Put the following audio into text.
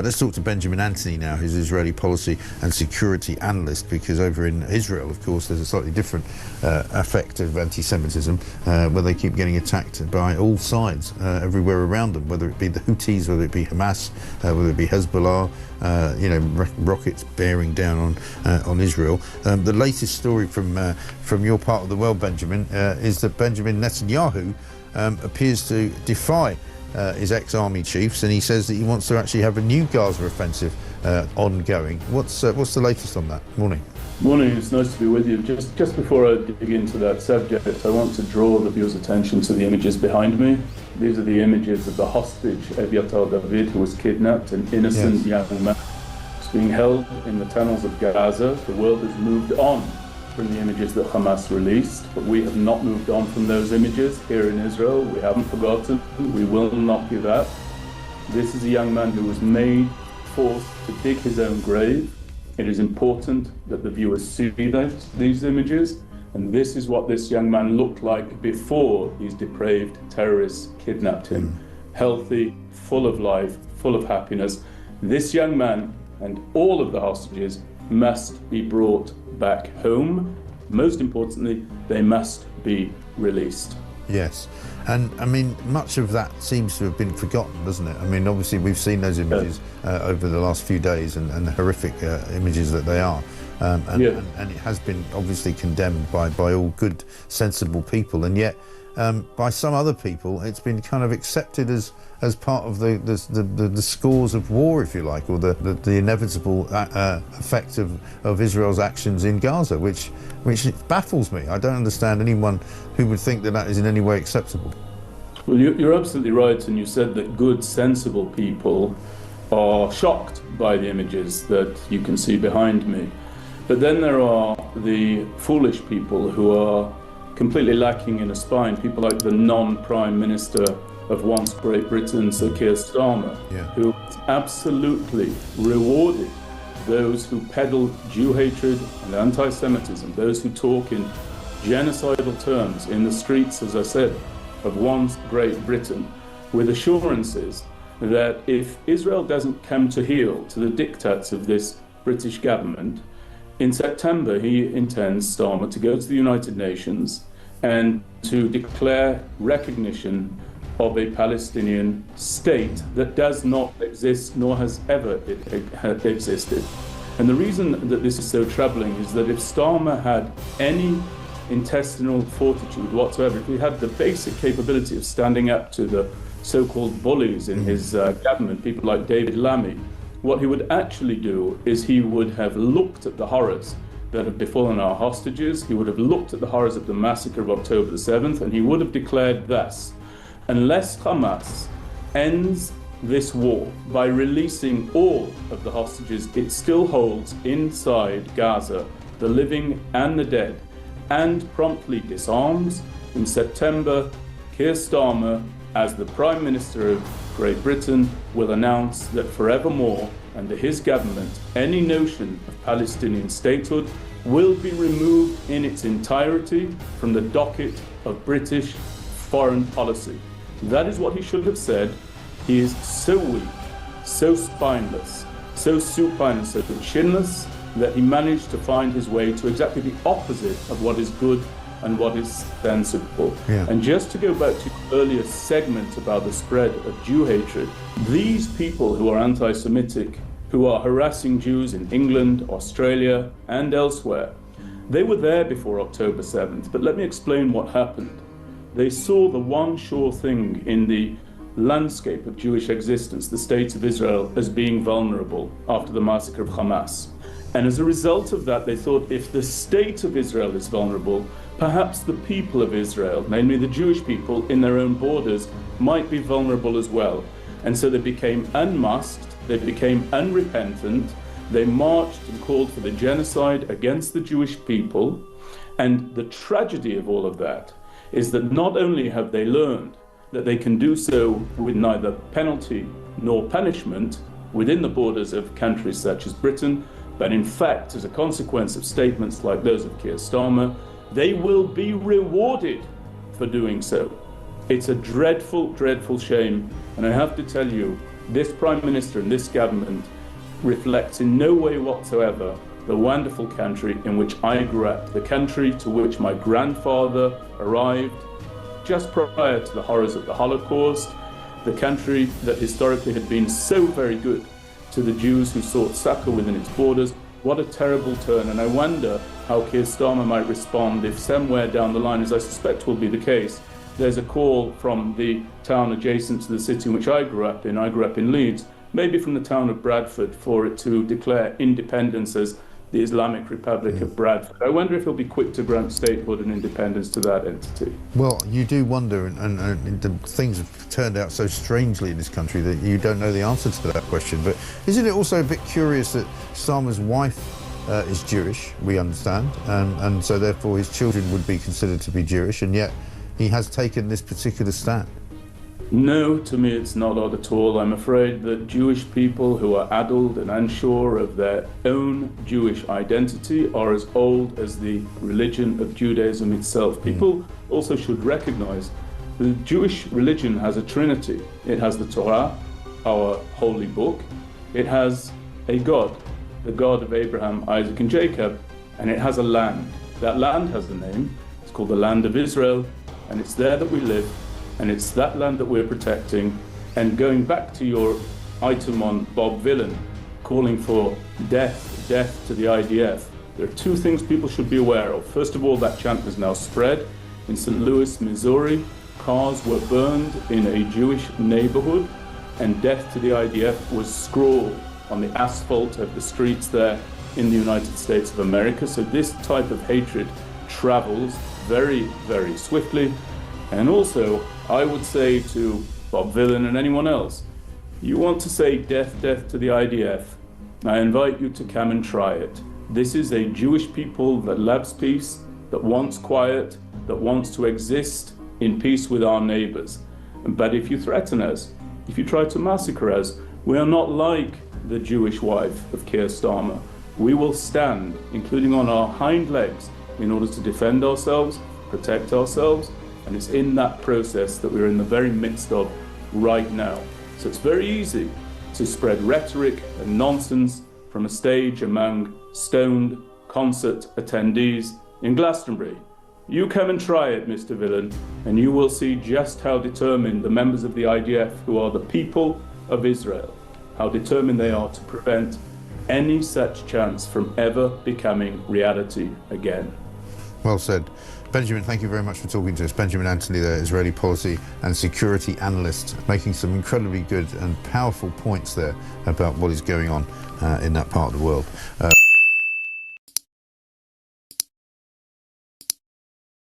Let's talk to Benjamin Anthony now, who's Israeli policy and security analyst, because over in Israel, of course, there's a slightly different effect of anti-Semitism, where they keep getting attacked by all sides, everywhere around them, whether it be the Houthis, whether it be Hamas, whether it be Hezbollah, rockets bearing down on Israel. The latest story from your part of the world, Benjamin, is that Benjamin Netanyahu appears to defy his ex-army chiefs, and he says that he wants to actually have a new Gaza offensive ongoing. What's the latest on that? Morning. Morning, it's nice to be with you. Just before I dig into that subject, I want to draw the viewers' attention to the images behind me. These are the images of the hostage, Eviatar David, who was kidnapped, an innocent young man. He's being held in the tunnels of Gaza. The world has moved on from the images that Hamas released, but we have not moved on from those images here in Israel. We haven't forgotten. We will not give up. This is a young man who was forced to dig his own grave. It is important that the viewers see these images, and this is what this young man looked like before these depraved terrorists kidnapped him. Healthy, full of life, full of happiness. This young man and all of the hostages must be brought back home. Most importantly, they must be released. Yes, and I mean, much of that seems to have been forgotten, doesn't it? I mean, obviously we've seen those images over the last few days, and the horrific images that they are, and it has been obviously condemned by all good, sensible people, and yet by some other people it's been kind of accepted as part of the scores of war, if you like, or the inevitable effect of Israel's actions in Gaza, which baffles me. I don't understand anyone who would think that is in any way acceptable. Well, you're absolutely right, and you said that good, sensible people are shocked by the images that you can see behind me. But then there are the foolish people who are completely lacking in a spine, people like the non-Prime Minister of once Great Britain, Sir Keir Starmer, who absolutely rewarded those who peddle Jew hatred and anti-Semitism, those who talk in genocidal terms in the streets, as I said, of once Great Britain, with assurances that if Israel doesn't come to heel to the diktats of this British government, in September he intends, Starmer, to go to the United Nations and to declare recognition of a Palestinian state that does not exist nor has ever existed. And the reason that this is so troubling is that if Starmer had any intestinal fortitude whatsoever, if he had the basic capability of standing up to the so-called bullies in his government, people like David Lammy, what he would actually do is he would have looked at the horrors that have befallen our hostages, he would have looked at the horrors of the massacre of October the 7th, and he would have declared thus: unless Hamas ends this war by releasing all of the hostages it still holds inside Gaza, the living and the dead, and promptly disarms, in September, Keir Starmer, as the Prime Minister of Great Britain, will announce that forevermore, under his government, any notion of Palestinian statehood will be removed in its entirety from the docket of British foreign policy. That is what he should have said. He is so weak, so spineless, so supine and so chinless that he managed to find his way to exactly the opposite of what is good and what is sensible. And just to go back to your earlier segment about the spread of Jew hatred, these people who are anti-Semitic, who are harassing Jews in England, Australia, and elsewhere, they were there before October 7th. But let me explain what happened. They saw the one sure thing in the landscape of Jewish existence, the state of Israel, as being vulnerable after the massacre of Hamas. And as a result of that, they thought, if the state of Israel is vulnerable, perhaps the people of Israel, namely the Jewish people in their own borders, might be vulnerable as well. And so they became unmasked, they became unrepentant, they marched and called for the genocide against the Jewish people. And the tragedy of all of that is that not only have they learned that they can do so with neither penalty nor punishment within the borders of countries such as Britain, but in fact, as a consequence of statements like those of Keir Starmer, they will be rewarded for doing so. It's a dreadful, dreadful shame. And I have to tell you, this Prime Minister and this government reflects in no way whatsoever the wonderful country in which I grew up, the country to which my grandfather arrived just prior to the horrors of the Holocaust, the country that historically had been so very good to the Jews who sought succor within its borders. What a terrible turn, and I wonder how Keir Starmer might respond if somewhere down the line, as I suspect will be the case, there's a call from the town adjacent to the city in which I grew up in Leeds, maybe from the town of Bradford, for it to declare independence as the Islamic Republic of Bradford. I wonder if he'll be quick to grant statehood and independence to that entity. Well, you do wonder, and the things have turned out so strangely in this country that you don't know the answer to that question. But isn't it also a bit curious that Starmer's wife is Jewish, we understand, and so therefore his children would be considered to be Jewish, and yet he has taken this particular stand? No, to me it's not odd at all. I'm afraid that Jewish people who are addled and unsure of their own Jewish identity are as old as the religion of Judaism itself. People also should recognize the Jewish religion has a trinity. It has the Torah, our holy book. It has a God, the God of Abraham, Isaac, and Jacob, and it has a land. That land has a name. It's called the land of Israel, and it's there that we live. And it's that land that we're protecting. And going back to your item on Bob Villan, calling for death to the IDF, there are two things people should be aware of. First of all, that chant has now spread. In St. Louis, Missouri, cars were burned in a Jewish neighborhood, and death to the IDF was scrawled on the asphalt of the streets there in the United States of America. So this type of hatred travels very, very swiftly. And also, I would say to Bob Villan and anyone else, you want to say death to the IDF, I invite you to come and try it. This is a Jewish people that loves peace, that wants quiet, that wants to exist in peace with our neighbors. But if you threaten us, if you try to massacre us, we are not like the Jewish wife of Keir Starmer. We will stand, including on our hind legs, in order to defend ourselves, protect ourselves, and it's in that process that we're in the very midst of right now. So it's very easy to spread rhetoric and nonsense from a stage among stoned concert attendees in Glastonbury. You come and try it, Mr. Villan, and you will see just how determined the members of the IDF, who are the people of Israel, how determined they are to prevent any such chance from ever becoming reality again. Well said. Benjamin, thank you very much for talking to us. Benjamin Anthony, the Israeli policy and security analyst, making some incredibly good and powerful points there about what is going on in that part of the world.